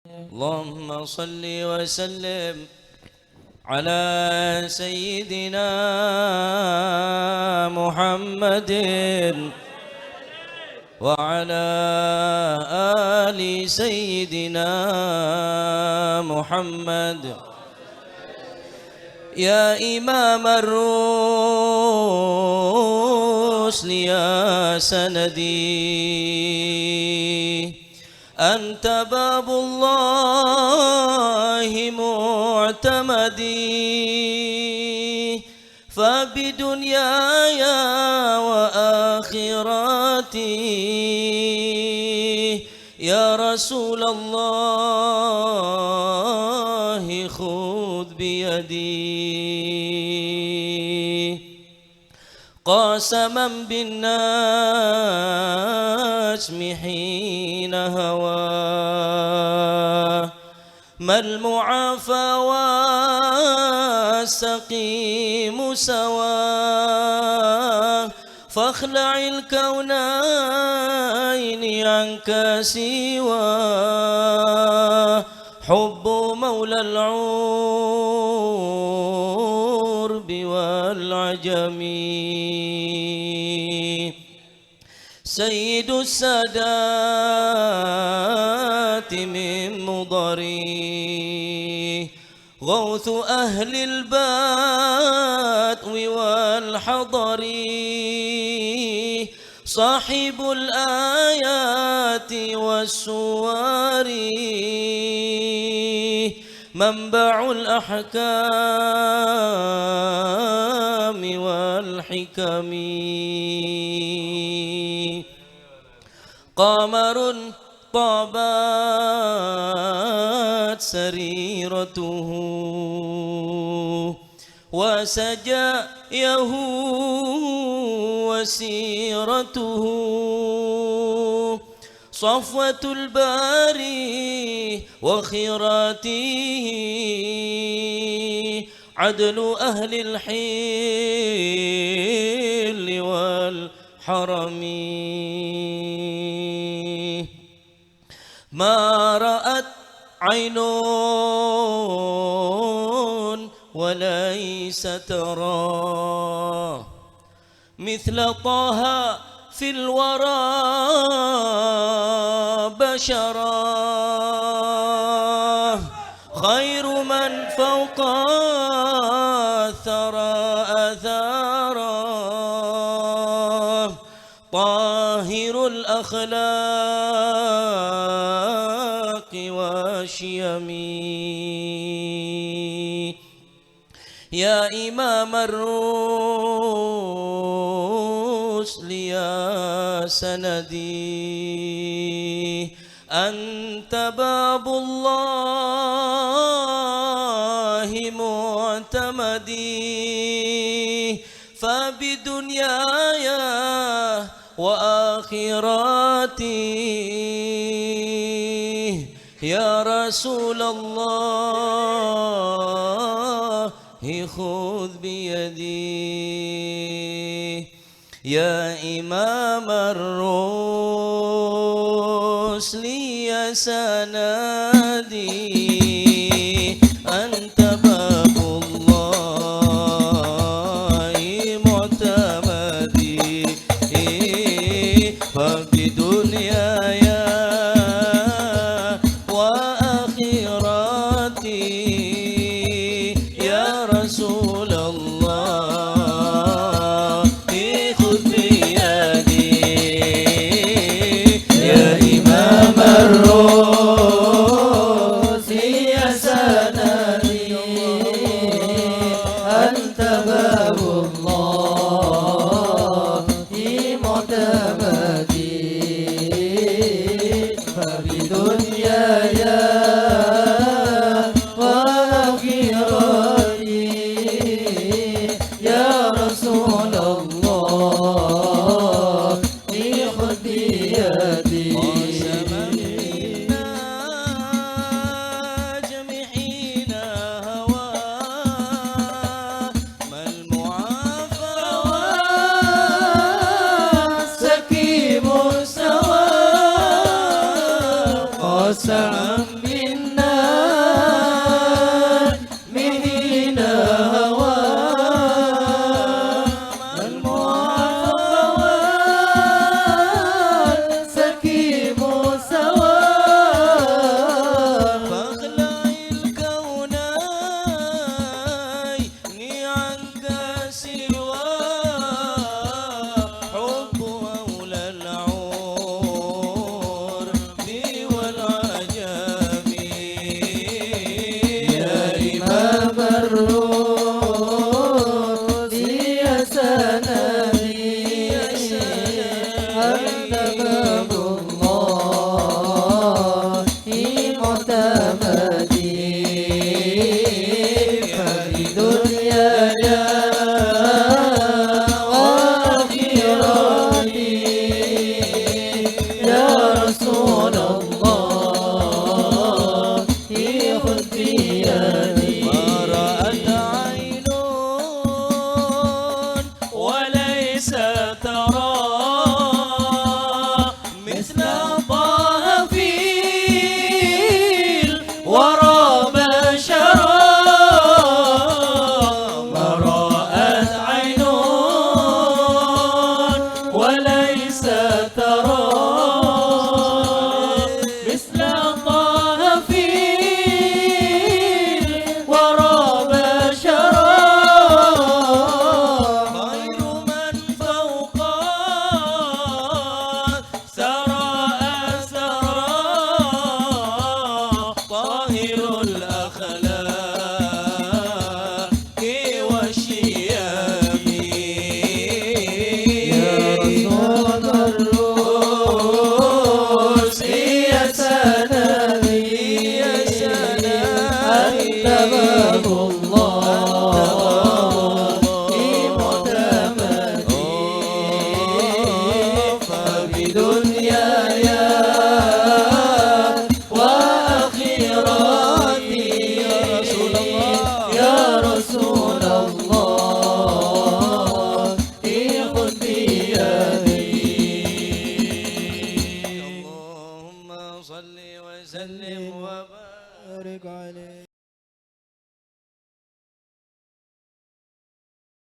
اللهم صل وسلم على سيدنا محمد وعلى آل سيدنا محمد. يا إمام الرسل يا سندي، أنت باب الله معتمدي، فبدنياي وآخرتي يا رسول الله خذ بيدي. قاسما بالنجم حين هوى، ما المعافى والسقيم سوى، فاخلع الكونين عنك سوى، حب مولى العرب والعجم، سيد السادات من مضري، غوث أهل البدو والحضر، صاحب الآيات والسور، منبع الأحكام والحكم، قمر طابت سريرته، وسجايه وسيرته، صفوة الباري وخيراته، عدل أهل الحل والحرم، ما رأت عين وليس ترى مثل طه في الورى بشرا، خير من فوق الثرى أثارا، طاهر الأخلاق والشيم، يا إمام الرسل يا سندي، أنت باب الله معتمدي، فبدنياي وآخرتي يا رسول الله خذ بيدي. يا إمام الرسل يا سندي، أنت باب الله معتمدي، فبدنياي وآخرتي يا رسول الله خذ بيدي. يا إمام الرسل يا سندي، أنت باب الله معتمدي، فبدنياي معتمدي ففي دنيانا وآخرتي يا رسول الله خذ بيدي ما رأت عين وليس ترى مثل طه في الورى بشرا ما رأت عين وليس ترى مثل طه في الورى بشرا خير من فوق سرى طاهر الأخلاق والشيام يا رسول الروس يا سندي يا سندي أنت باب الله في معتمدي ففي دنياي يا رسول الله خذ بيدي اللهم صل وسلم وبارك عليه.